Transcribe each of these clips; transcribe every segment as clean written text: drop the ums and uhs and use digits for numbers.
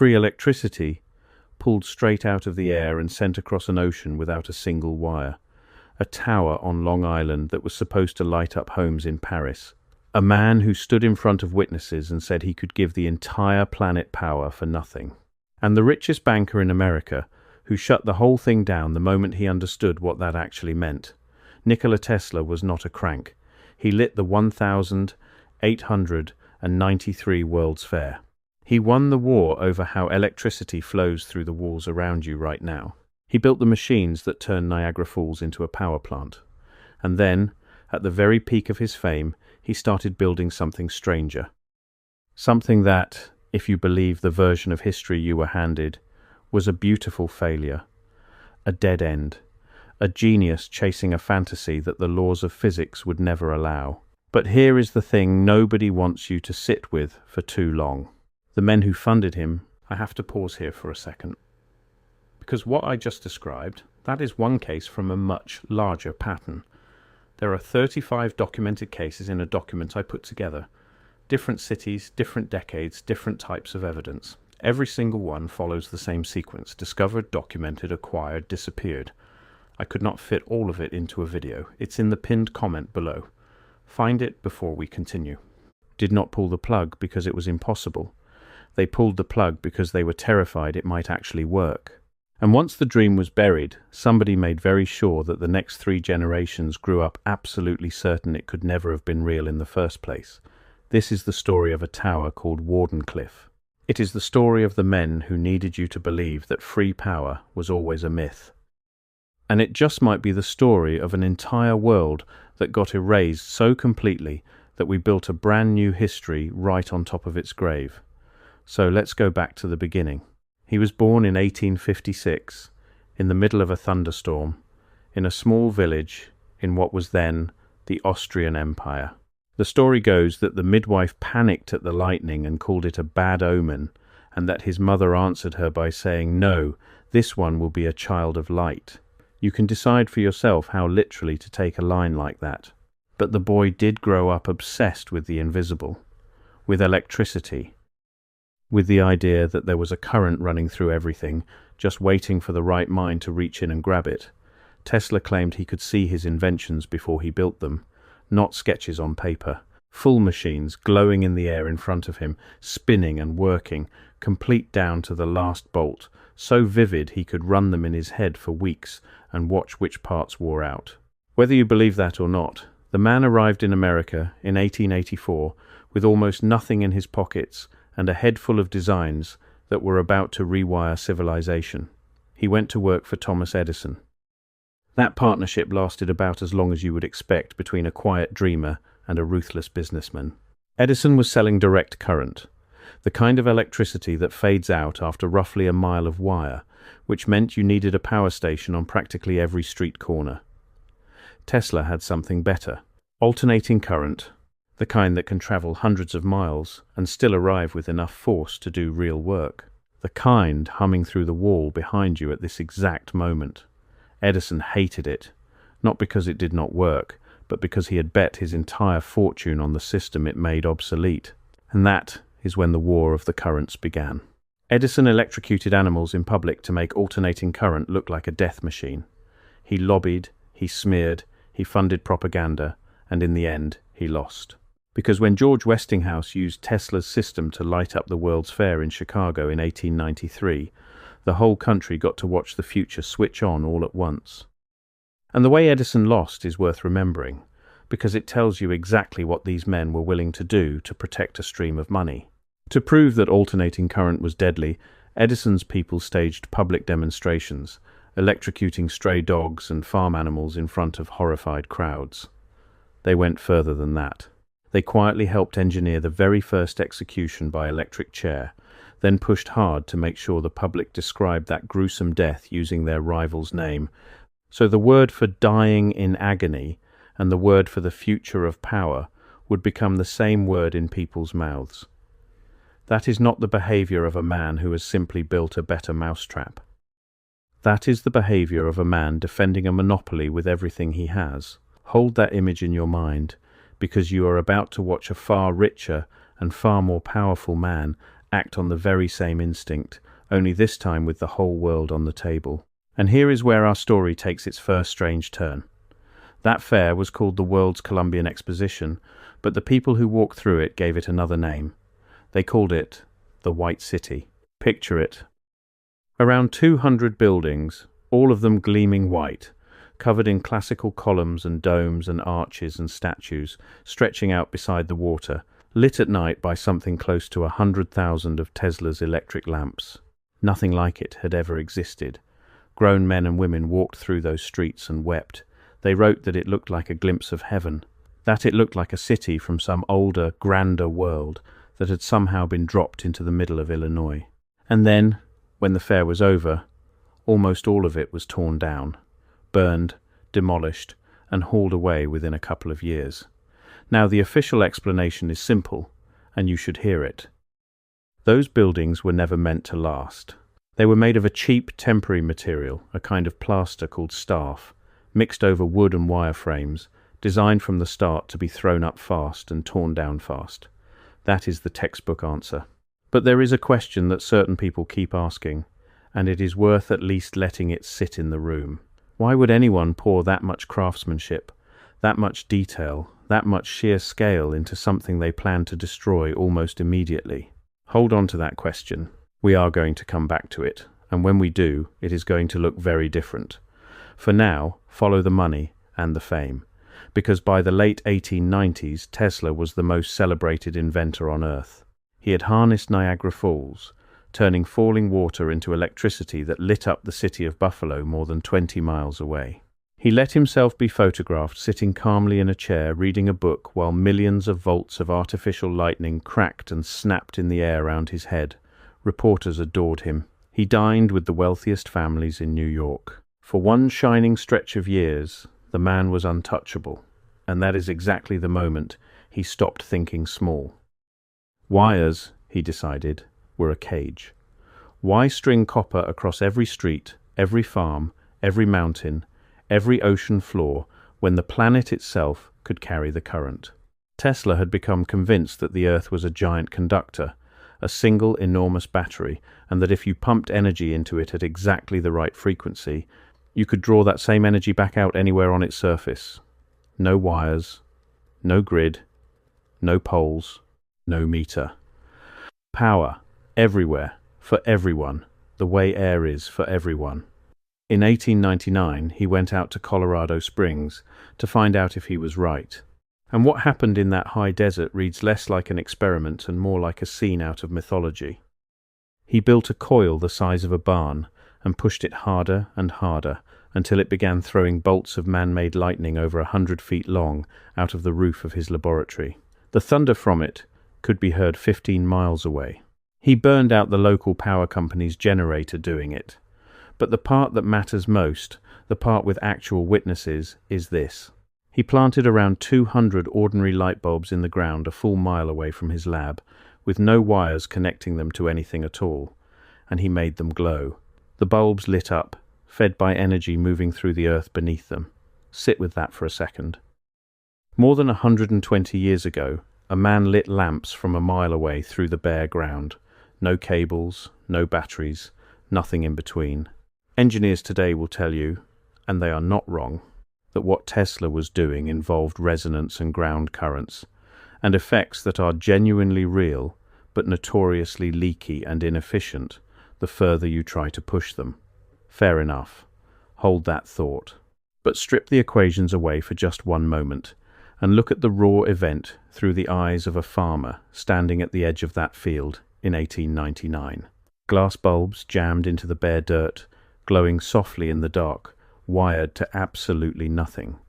Free electricity, pulled straight out of the air and sent across an ocean without a single wire. A tower on Long Island that was supposed to light up homes in Paris. A man who stood in front of witnesses and said he could give the entire planet power for nothing. And the richest banker in America, who shut the whole thing down the moment he understood what that actually meant. Nikola Tesla was not a crank. He lit the 1893 World's Fair. He won the war over how electricity flows through the walls around you right now. He built the machines that turned Niagara Falls into a power plant. And then, at the very peak of his fame, he started building something stranger. Something that, if you believe the version of history you were handed, was a beautiful failure, a dead end, a genius chasing a fantasy that the laws of physics would never allow. But here is the thing nobody wants you to sit with for too long. The men who funded him. I have to pause here for a second. Because what I just described, that is one case from a much larger pattern. There are 35 documented cases in a document I put together. Different cities, different decades, different types of evidence. Every single one follows the same sequence: discovered, documented, acquired, disappeared. I could not fit all of it into a video. It's in the pinned comment below. Find it before we continue. Did not pull the plug because it was impossible. They pulled the plug because they were terrified it might actually work. And once the dream was buried, somebody made very sure that the next 3 generations grew up absolutely certain it could never have been real in the first place. This is the story of a tower called Wardenclyffe. It is the story of the men who needed you to believe that free power was always a myth. And it just might be the story of an entire world that got erased so completely that we built a brand new history right on top of its grave. So let's go back to the beginning. He was born in 1856, in the middle of a thunderstorm, in a small village in what was then the Austrian Empire. The story goes that the midwife panicked at the lightning and called it a bad omen, and that his mother answered her by saying, "No, this one will be a child of light." You can decide for yourself how literally to take a line like that. But the boy did grow up obsessed with the invisible, with electricity, with the idea that there was a current running through everything, just waiting for the right mind to reach in and grab it. Tesla claimed he could see his inventions before he built them, not sketches on paper. Full machines glowing in the air in front of him, spinning and working, complete down to the last bolt, so vivid he could run them in his head for weeks and watch which parts wore out. Whether you believe that or not, the man arrived in America in 1884 with almost nothing in his pockets and a head full of designs that were about to rewire civilization. He went to work for Thomas Edison. That partnership lasted about as long as you would expect between a quiet dreamer and a ruthless businessman. Edison was selling direct current, the kind of electricity that fades out after roughly a mile of wire, which meant you needed a power station on practically every street corner. Tesla had something better: alternating current, the kind that can travel hundreds of miles and still arrive with enough force to do real work. The kind humming through the wall behind you at this exact moment. Edison hated it, not because it did not work, but because he had bet his entire fortune on the system it made obsolete. And that is when the war of the currents began. Edison electrocuted animals in public to make alternating current look like a death machine. He lobbied, he smeared, he funded propaganda, and in the end, he lost. Because when George Westinghouse used Tesla's system to light up the World's Fair in Chicago in 1893, the whole country got to watch the future switch on all at once. And the way Edison lost is worth remembering, because it tells you exactly what these men were willing to do to protect a stream of money. To prove that alternating current was deadly, Edison's people staged public demonstrations, electrocuting stray dogs and farm animals in front of horrified crowds. They went further than that. They quietly helped engineer the very first execution by electric chair, then pushed hard to make sure the public described that gruesome death using their rival's name. So the word for dying in agony and the word for the future of power would become the same word in people's mouths. That is not the behavior of a man who has simply built a better mousetrap. That is the behavior of a man defending a monopoly with everything he has. Hold that image in your mind, because you are about to watch a far richer and far more powerful man act on the very same instinct, only this time with the whole world on the table. And here is where our story takes its first strange turn. That fair was called the World's Columbian Exposition, but the people who walked through it gave it another name. They called it the White City. Picture it. Around 200 buildings, all of them gleaming white, covered in classical columns and domes and arches and statues, stretching out beside the water, lit at night by something close to 100,000 of Tesla's electric lamps. Nothing like it had ever existed. Grown men and women walked through those streets and wept. They wrote that it looked like a glimpse of heaven, that it looked like a city from some older, grander world that had somehow been dropped into the middle of Illinois. And then, when the fair was over, almost all of it was torn down, burned, demolished, and hauled away within a couple of years. Now, the official explanation is simple, and you should hear it. Those buildings were never meant to last. They were made of a cheap, temporary material, a kind of plaster called staff, mixed over wood and wire frames, designed from the start to be thrown up fast and torn down fast. That is the textbook answer. But there is a question that certain people keep asking, and it is worth at least letting it sit in the room. Why would anyone pour that much craftsmanship, that much detail, that much sheer scale into something they plan to destroy almost immediately? Hold on to that question. We are going to come back to it, and when we do, it is going to look very different. For now, follow the money and the fame, because by the late 1890s, Tesla was the most celebrated inventor on Earth. He had harnessed Niagara Falls, turning falling water into electricity that lit up the city of Buffalo more than 20 miles away. He let himself be photographed sitting calmly in a chair reading a book while millions of volts of artificial lightning cracked and snapped in the air around his head. Reporters adored him. He dined with the wealthiest families in New York. For one shining stretch of years, the man was untouchable, and that is exactly the moment he stopped thinking small. Wires, he decided, were a cage. Why string copper across every street, every farm, every mountain, every ocean floor, when the planet itself could carry the current? Tesla had become convinced that the Earth was a giant conductor, a single enormous battery, and that if you pumped energy into it at exactly the right frequency, you could draw that same energy back out anywhere on its surface. No wires, no grid, no poles, no meter. Power, everywhere, for everyone, the way air is for everyone. In 1899, he went out to Colorado Springs to find out if he was right. And what happened in that high desert reads less like an experiment and more like a scene out of mythology. He built a coil the size of a barn and pushed it harder and harder until it began throwing bolts of man-made lightning over 100 feet long out of the roof of his laboratory. The thunder from it could be heard 15 miles away. He burned out the local power company's generator doing it. But the part that matters most, the part with actual witnesses, is this. He planted around 200 ordinary light bulbs in the ground a full mile away from his lab, with no wires connecting them to anything at all, and he made them glow. The bulbs lit up, fed by energy moving through the earth beneath them. Sit with that for a second. More than 120 years ago, a man lit lamps from a mile away through the bare ground. No cables, no batteries, nothing in between. Engineers today will tell you, and they are not wrong, that what Tesla was doing involved resonance and ground currents, and effects that are genuinely real, but notoriously leaky and inefficient the further you try to push them. Fair enough. Hold that thought. But strip the equations away for just one moment, and look at the raw event through the eyes of a farmer standing at the edge of that field in 1899. Glass bulbs jammed into the bare dirt, glowing softly in the dark, wired to absolutely nothing.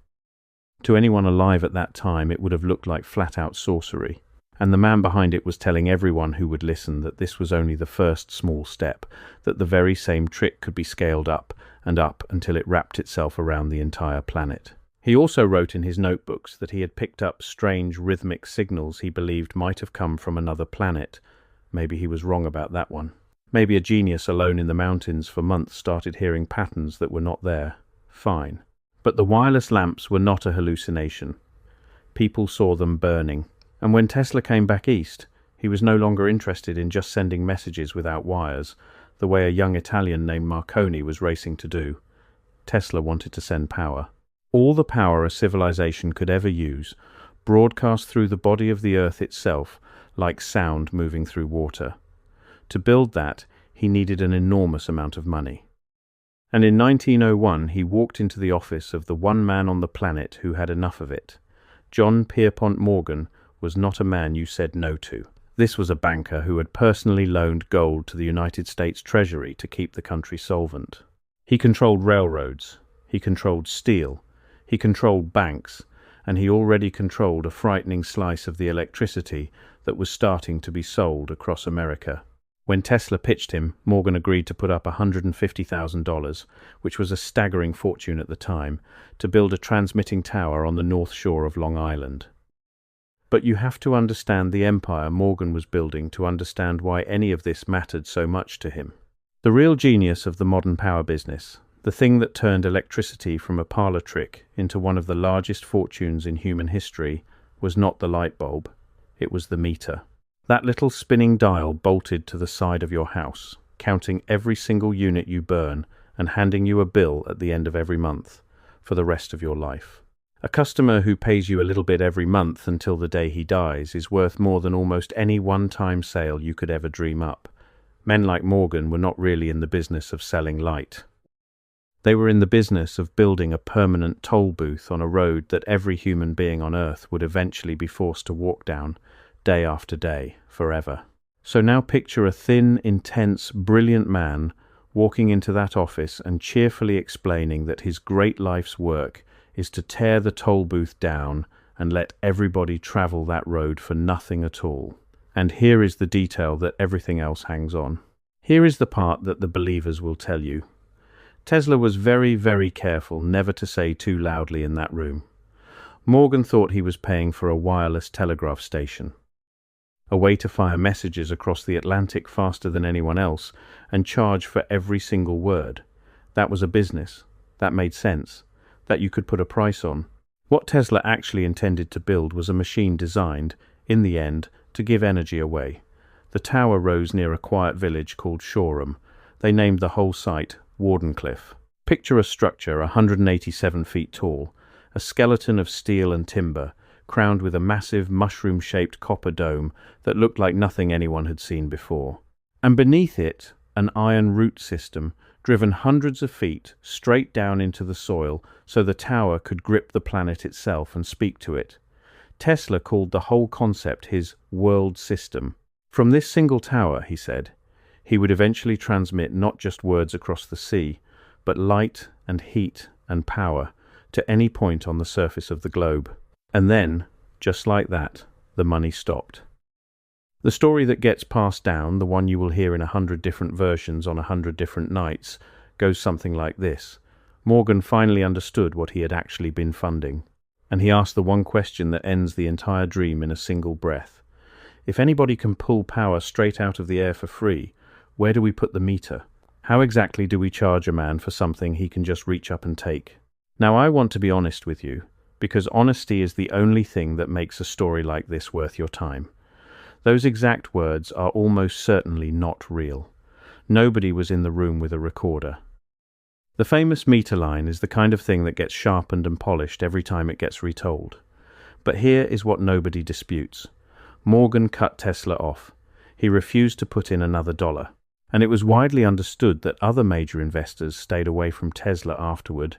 To anyone alive at that time, it would have looked like flat-out sorcery, and the man behind it was telling everyone who would listen that this was only the first small step, that the very same trick could be scaled up and up until it wrapped itself around the entire planet. He also wrote in his notebooks that he had picked up strange rhythmic signals he believed might have come from another planet. Maybe he was wrong about that one. Maybe a genius alone in the mountains for months started hearing patterns that were not there. Fine. But the wireless lamps were not a hallucination. People saw them burning. And when Tesla came back east, He was no longer interested in just sending messages without wires, the way a young Italian named Marconi was racing to do. Tesla wanted to send power. All the power a civilization could ever use, broadcast through the body of the Earth itself, like sound moving through water. To build that, he needed an enormous amount of money. And in 1901, he walked into the office of the one man on the planet who had enough of it. John Pierpont Morgan was not a man you said no to. This was a banker who had personally loaned gold to the United States Treasury to keep the country solvent. He controlled railroads, he controlled steel, he controlled banks, and he already controlled a frightening slice of the electricity that was starting to be sold across America. When Tesla pitched him, Morgan agreed to put up $150,000, which was a staggering fortune at the time, to build a transmitting tower on the north shore of Long Island. But you have to understand the empire Morgan was building to understand why any of this mattered so much to him. The real genius of the modern power business, the thing that turned electricity from a parlor trick into one of the largest fortunes in human history, was not the light bulb, it was the meter. That little spinning dial bolted to the side of your house, counting every single unit you burn and handing you a bill at the end of every month, for the rest of your life. A customer who pays you a little bit every month until the day he dies is worth more than almost any one-time sale you could ever dream up. Men like Morgan were not really in the business of selling light. They were in the business of building a permanent toll booth on a road that every human being on Earth would eventually be forced to walk down, day after day, forever. So now picture a thin, intense, brilliant man walking into that office and cheerfully explaining that his great life's work is to tear the toll booth down and let everybody travel that road for nothing at all. And here is the detail that everything else hangs on. Here is the part that the believers will tell you. Tesla was very, very careful never to say too loudly in that room. Morgan thought he was paying for a wireless telegraph station, a way to fire messages across the Atlantic faster than anyone else and charge for every single word. That was a business. That made sense. That you could put a price on. What Tesla actually intended to build was a machine designed, in the end, to give energy away. The tower rose near a quiet village called Shoreham. They named the whole site Wardenclyffe. Picture a structure 187 feet tall, a skeleton of steel and timber, crowned with a massive mushroom-shaped copper dome that looked like nothing anyone had seen before. And beneath it, an iron root system, driven hundreds of feet straight down into the soil so the tower could grip the planet itself and speak to it. Tesla called the whole concept his world system. From this single tower, he said, he would eventually transmit not just words across the sea, but light and heat and power to any point on the surface of the globe. And then, just like that, the money stopped. The story that gets passed down, the one you will hear in 100 different versions on 100 different nights, goes something like this. Morgan finally understood what he had actually been funding, and he asked the one question that ends the entire dream in a single breath. If anybody can pull power straight out of the air for free, where do we put the meter? How exactly do we charge a man for something he can just reach up and take? Now, I want to be honest with you, because honesty is the only thing that makes a story like this worth your time. Those exact words are almost certainly not real. Nobody was in the room with a recorder. The famous meter line is the kind of thing that gets sharpened and polished every time it gets retold. But here is what nobody disputes. Morgan cut Tesla off. He refused to put in another dollar. And it was widely understood that other major investors stayed away from Tesla afterward,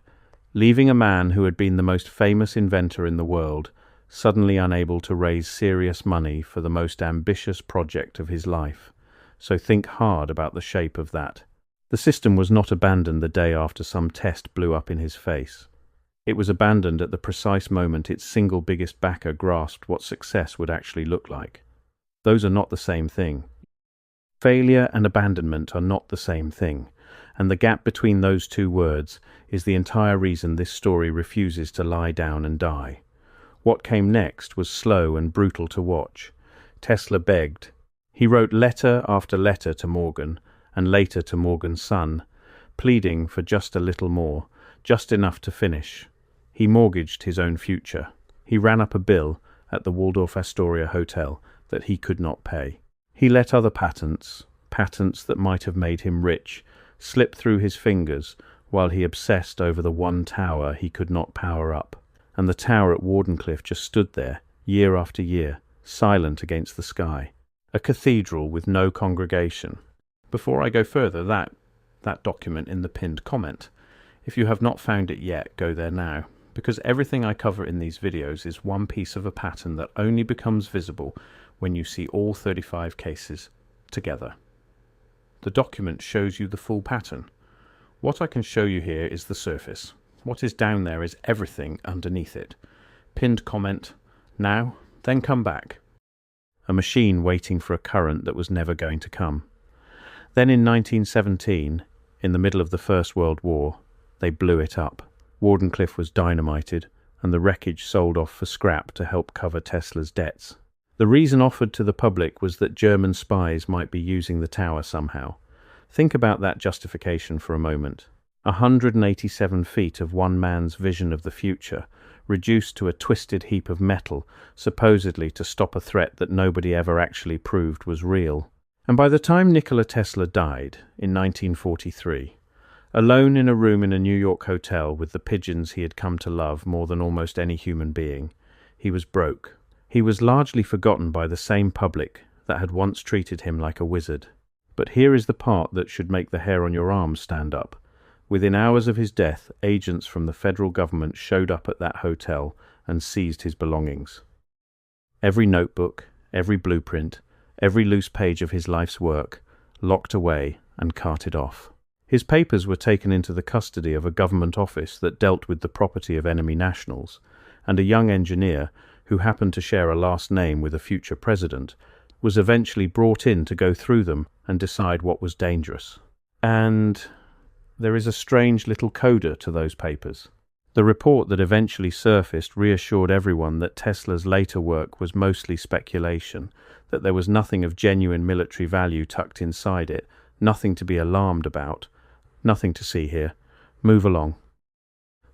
leaving a man who had been the most famous inventor in the world suddenly unable to raise serious money for the most ambitious project of his life. So think hard about the shape of that. The system was not abandoned the day after some test blew up in his face. It was abandoned at the precise moment its single biggest backer grasped what success would actually look like. Those are not the same thing. Failure and abandonment are not the same thing, and the gap between those two words is the entire reason this story refuses to lie down and die. What came next was slow and brutal to watch. Tesla begged. He wrote letter after letter to Morgan, and later to Morgan's son, pleading for just a little more, just enough to finish. He mortgaged his own future. He ran up a bill at the Waldorf Astoria Hotel that he could not pay. He let other patents that might have made him rich, slip through his fingers while he obsessed over the one tower he could not power up. And the tower at Wardenclyffe just stood there, year after year, silent against the sky. A cathedral with no congregation. Before I go further, that document in the pinned comment. If you have not found it yet, go there now, because everything I cover in these videos is one piece of a pattern that only becomes visible when you see all 35 cases together. The document shows you the full pattern. What I can show you here is the surface. What is down there is everything underneath it. Pinned comment, now, then come back. A machine waiting for a current that was never going to come. Then in 1917, in the middle of the First World War, they blew it up. Wardenclyffe was dynamited, and the wreckage sold off for scrap to help cover Tesla's debts. The reason offered to the public was that German spies might be using the tower somehow. Think about that justification for a moment. 187 feet of one man's vision of the future, reduced to a twisted heap of metal, supposedly to stop a threat that nobody ever actually proved was real. And by the time Nikola Tesla died, in 1943, alone in a room in a New York hotel with the pigeons he had come to love more than almost any human being, he was broke. He was largely forgotten by the same public that had once treated him like a wizard. But here is the part that should make the hair on your arm stand up. Within hours of his death, agents from the federal government showed up at that hotel and seized his belongings. Every notebook, every blueprint, every loose page of his life's work, locked away and carted off. His papers were taken into the custody of a government office that dealt with the property of enemy nationals, and a young engineer, who happened to share a last name with a future president, was eventually brought in to go through them and decide what was dangerous. And there is a strange little coda to those papers. The report that eventually surfaced reassured everyone that Tesla's later work was mostly speculation, that there was nothing of genuine military value tucked inside it, nothing to be alarmed about, nothing to see here. Move along.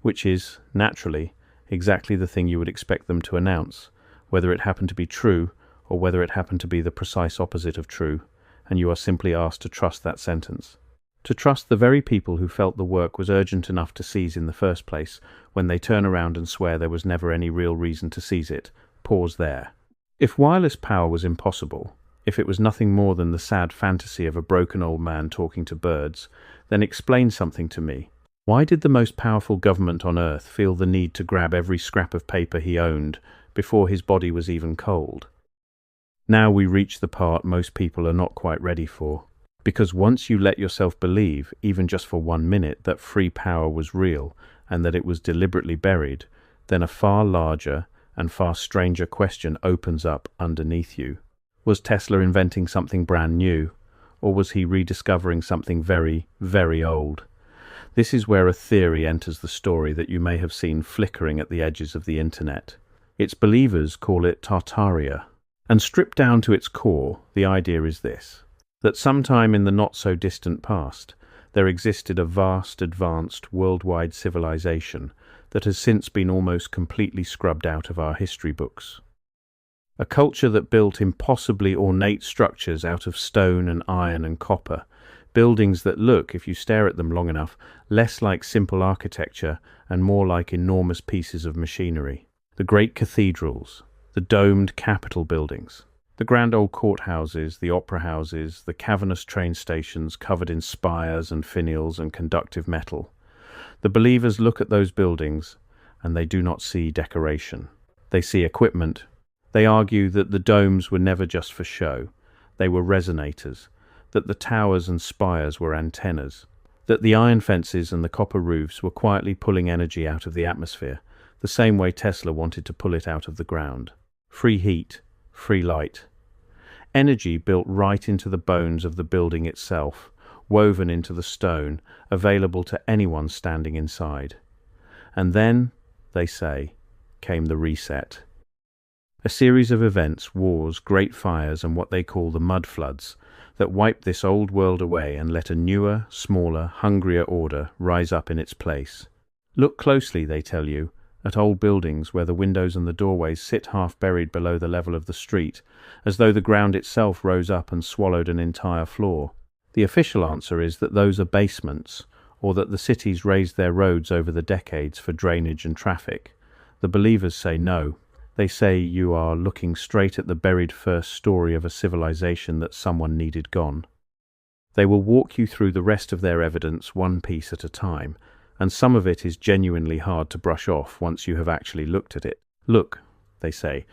Which is, naturally, exactly the thing you would expect them to announce, whether it happened to be true or whether it happened to be the precise opposite of true, and you are simply asked to trust that sentence. To trust the very people who felt the work was urgent enough to seize in the first place, when they turn around and swear there was never any real reason to seize it. Pause there. If wireless power was impossible, if it was nothing more than the sad fantasy of a broken old man talking to birds, then explain something to me. Why did the most powerful government on earth feel the need to grab every scrap of paper he owned before his body was even cold? Now we reach the part most people are not quite ready for. Because once you let yourself believe, even just for 1 minute, that free power was real and that it was deliberately buried, then a far larger and far stranger question opens up underneath you. Was Tesla inventing something brand new, or was he rediscovering something very, very old? This is where a theory enters the story that you may have seen flickering at the edges of the internet. Its believers call it Tartaria. And stripped down to its core, the idea is this: that sometime in the not-so-distant past, there existed a vast, advanced, worldwide civilization that has since been almost completely scrubbed out of our history books. A culture that built impossibly ornate structures out of stone and iron and copper, buildings that look, if you stare at them long enough, less like simple architecture and more like enormous pieces of machinery. The great cathedrals, the domed Capitol buildings, the grand old courthouses, the opera houses, the cavernous train stations covered in spires and finials and conductive metal. The believers look at those buildings and they do not see decoration. They see equipment. They argue that the domes were never just for show. They were resonators, that the towers and spires were antennas, that the iron fences and the copper roofs were quietly pulling energy out of the atmosphere, the same way Tesla wanted to pull it out of the ground. Free heat, free light. Energy built right into the bones of the building itself, woven into the stone, available to anyone standing inside. And then, they say, came the reset. A series of events, wars, great fires, and what they call the mud floods, that wiped this old world away and let a newer, smaller, hungrier order rise up in its place. Look closely, they tell you, at old buildings where the windows and the doorways sit half buried below the level of the street, as though the ground itself rose up and swallowed an entire floor. The official answer is that those are basements, or that the cities raised their roads over the decades for drainage and traffic. The believers say no. They say you are looking straight at the buried first story of a civilization that someone needed gone. They will walk you through the rest of their evidence one piece at a time, and some of it is genuinely hard to brush off once you have actually looked at it. Look, they say,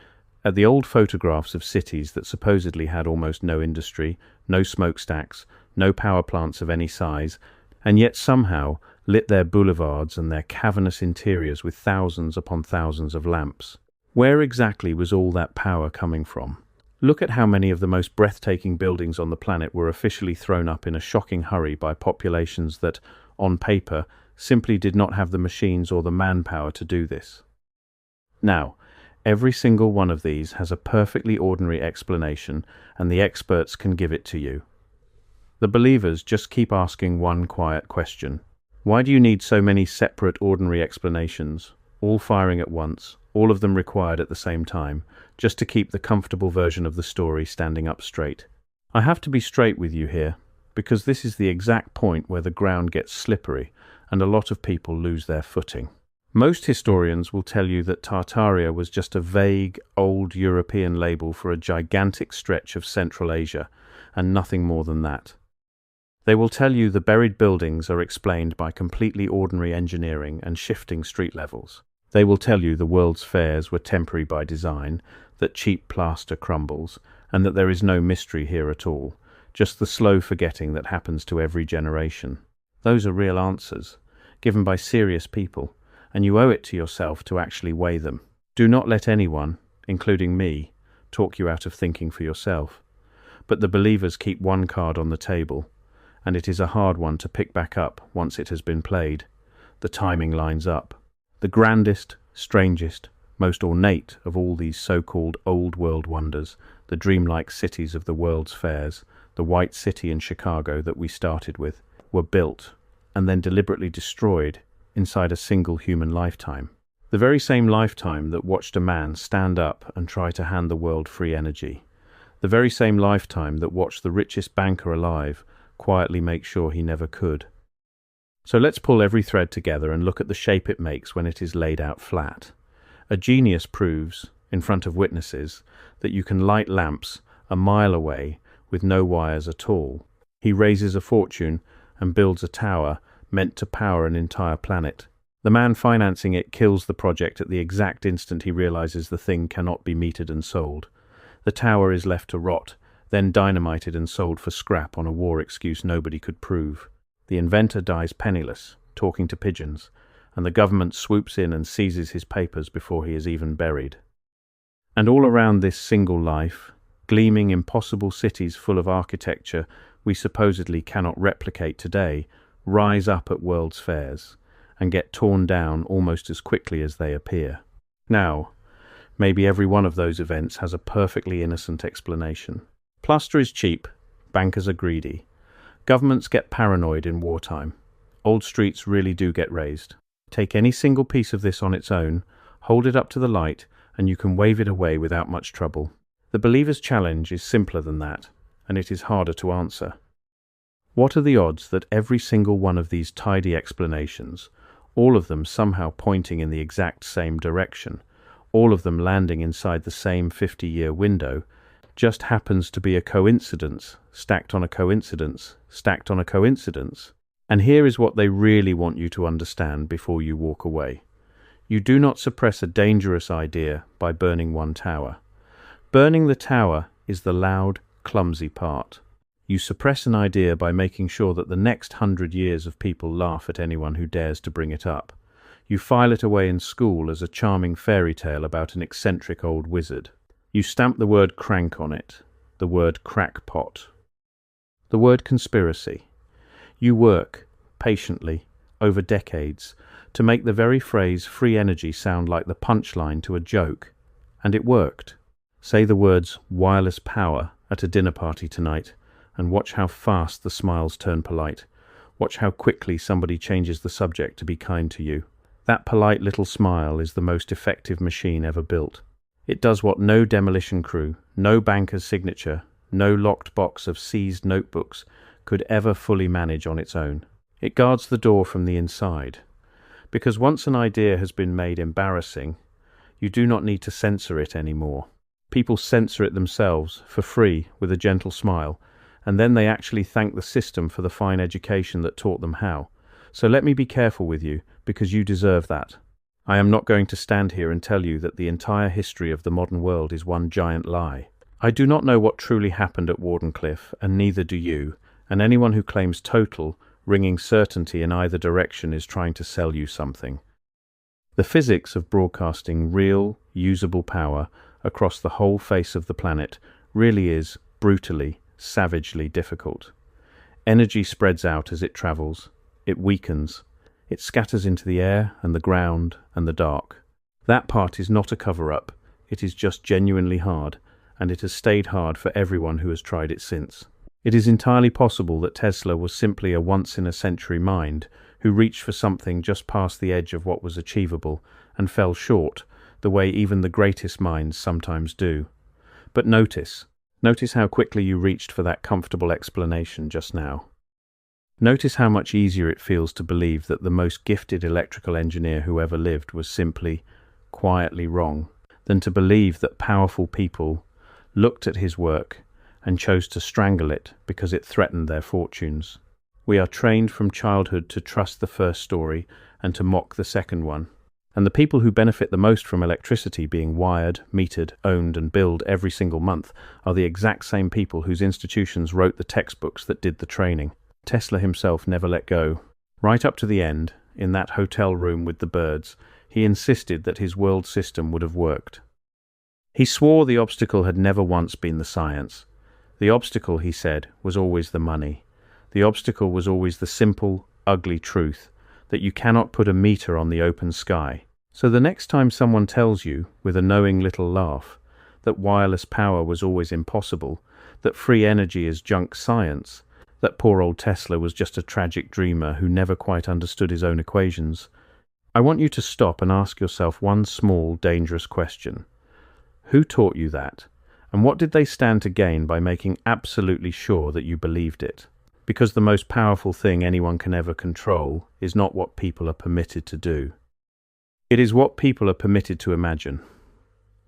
at the old photographs of cities that supposedly had almost no industry, no smokestacks, no power plants of any size, and yet somehow lit their boulevards and their cavernous interiors with thousands upon thousands of lamps. Where exactly was all that power coming from? Look at how many of the most breathtaking buildings on the planet were officially thrown up in a shocking hurry by populations that, on paper, simply did not have the machines or the manpower to do this. Now, every single one of these has a perfectly ordinary explanation, and the experts can give it to you. The believers just keep asking one quiet question. Why do you need so many separate ordinary explanations, all firing at once, all of them required at the same time, just to keep the comfortable version of the story standing up straight? I have to be straight with you here, because this is the exact point where the ground gets slippery and a lot of people lose their footing. Most historians will tell you that Tartaria was just a vague, old European label for a gigantic stretch of Central Asia, and nothing more than that. They will tell you the buried buildings are explained by completely ordinary engineering and shifting street levels. They will tell you the world's fairs were temporary by design, that cheap plaster crumbles, and that there is no mystery here at all, just the slow forgetting that happens to every generation. Those are real answers, given by serious people, and you owe it to yourself to actually weigh them. Do not let anyone, including me, talk you out of thinking for yourself. But the believers keep one card on the table, and it is a hard one to pick back up once it has been played. The timing lines up. The grandest, strangest, most ornate of all these so-called old world wonders, the dreamlike cities of the world's fairs, the White City in Chicago that we started with, were built and then deliberately destroyed inside a single human lifetime. The very same lifetime that watched a man stand up and try to hand the world free energy. The very same lifetime that watched the richest banker alive quietly make sure he never could. So let's pull every thread together and look at the shape it makes when it is laid out flat. A genius proves, in front of witnesses, that you can light lamps a mile away with no wires at all. He raises a fortune and builds a tower meant to power an entire planet. The man financing it kills the project at the exact instant he realizes the thing cannot be metered and sold. The tower is left to rot, then dynamited and sold for scrap on a war excuse nobody could prove. The inventor dies penniless, talking to pigeons, and the government swoops in and seizes his papers before he is even buried. And all around this single life, gleaming impossible cities full of architecture we supposedly cannot replicate today, rise up at world's fairs, and get torn down almost as quickly as they appear. Now, maybe every one of those events has a perfectly innocent explanation. Plaster is cheap, bankers are greedy, governments get paranoid in wartime, old streets really do get raised. Take any single piece of this on its own, hold it up to the light, and you can wave it away without much trouble. The believer's challenge is simpler than that, and it is harder to answer. What are the odds that every single one of these tidy explanations, all of them somehow pointing in the exact same direction, all of them landing inside the same 50-year window, just happens to be a coincidence, stacked on a coincidence, stacked on a coincidence? And here is what they really want you to understand before you walk away. You do not suppress a dangerous idea by burning one tower. Burning the tower is the loud, clumsy part. You suppress an idea by making sure that the next 100 years of people laugh at anyone who dares to bring it up. You file it away in school as a charming fairy tale about an eccentric old wizard. You stamp the word crank on it, the word crackpot, the word conspiracy. You work, patiently, over decades, to make the very phrase free energy sound like the punchline to a joke. And it worked. Say the words wireless power at a dinner party tonight, and watch how fast the smiles turn polite. Watch how quickly somebody changes the subject to be kind to you. That polite little smile is the most effective machine ever built. It does what no demolition crew, no banker's signature, no locked box of seized notebooks could ever fully manage on its own. It guards the door from the inside. Because once an idea has been made embarrassing, you do not need to censor it anymore. People censor it themselves, for free, with a gentle smile, and then they actually thank the system for the fine education that taught them how. So let me be careful with you, because you deserve that. I am not going to stand here and tell you that the entire history of the modern world is one giant lie. I do not know what truly happened at Wardenclyffe, and neither do you, and anyone who claims total, ringing certainty in either direction is trying to sell you something. The physics of broadcasting real, usable power across the whole face of the planet really is brutally, savagely difficult. Energy spreads out as it travels. It weakens. It scatters into the air and the ground and the dark. That part is not a cover-up. It is just genuinely hard, and it has stayed hard for everyone who has tried it since. It is entirely possible that Tesla was simply a once-in-a-century mind who reached for something just past the edge of what was achievable and fell short, the way even the greatest minds sometimes do. But notice how quickly you reached for that comfortable explanation just now. Notice how much easier it feels to believe that the most gifted electrical engineer who ever lived was simply, quietly wrong, than to believe that powerful people looked at his work and chose to strangle it because it threatened their fortunes. We are trained from childhood to trust the first story and to mock the second one. And the people who benefit the most from electricity being wired, metered, owned and billed every single month are the exact same people whose institutions wrote the textbooks that did the training. Tesla himself never let go. Right up to the end, in that hotel room with the birds, he insisted that his world system would have worked. He swore the obstacle had never once been the science. The obstacle, he said, was always the money. The obstacle was always the simple, ugly truth that you cannot put a meter on the open sky. So the next time someone tells you, with a knowing little laugh, that wireless power was always impossible, that free energy is junk science, that poor old Tesla was just a tragic dreamer who never quite understood his own equations, I want you to stop and ask yourself one small, dangerous question. Who taught you that? And what did they stand to gain by making absolutely sure that you believed it? Because the most powerful thing anyone can ever control is not what people are permitted to do. It is what people are permitted to imagine.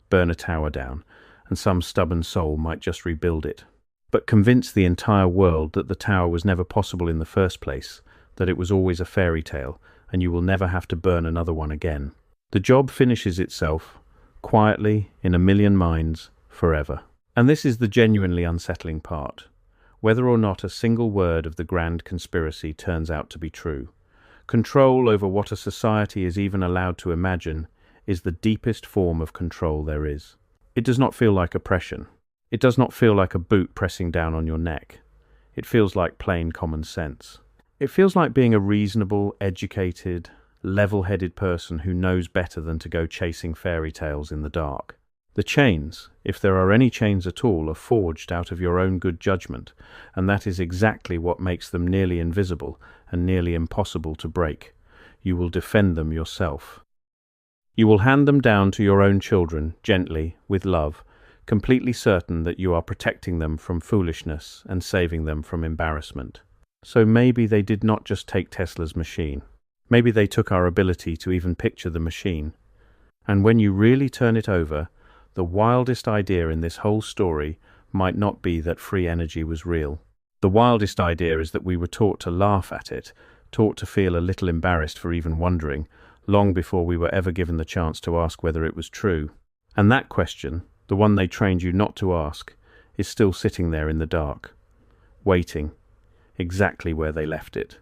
Burn a tower down, and some stubborn soul might just rebuild it. But convince the entire world that the tower was never possible in the first place, that it was always a fairy tale, and you will never have to burn another one again. The job finishes itself, quietly, in a million minds, forever. And this is the genuinely unsettling part. Whether or not a single word of the grand conspiracy turns out to be true, control over what a society is even allowed to imagine is the deepest form of control there is. It does not feel like oppression. It does not feel like a boot pressing down on your neck. It feels like plain common sense. It feels like being a reasonable, educated, level-headed person who knows better than to go chasing fairy tales in the dark. The chains, if there are any chains at all, are forged out of your own good judgment, and that is exactly what makes them nearly invisible and nearly impossible to break. You will defend them yourself. You will hand them down to your own children, gently, with love, completely certain that you are protecting them from foolishness and saving them from embarrassment. So maybe they did not just take Tesla's machine. Maybe they took our ability to even picture the machine. And when you really turn it over, the wildest idea in this whole story might not be that free energy was real. The wildest idea is that we were taught to laugh at it, taught to feel a little embarrassed for even wondering, long before we were ever given the chance to ask whether it was true. And that question, the one they trained you not to ask, is still sitting there in the dark, waiting, exactly where they left it.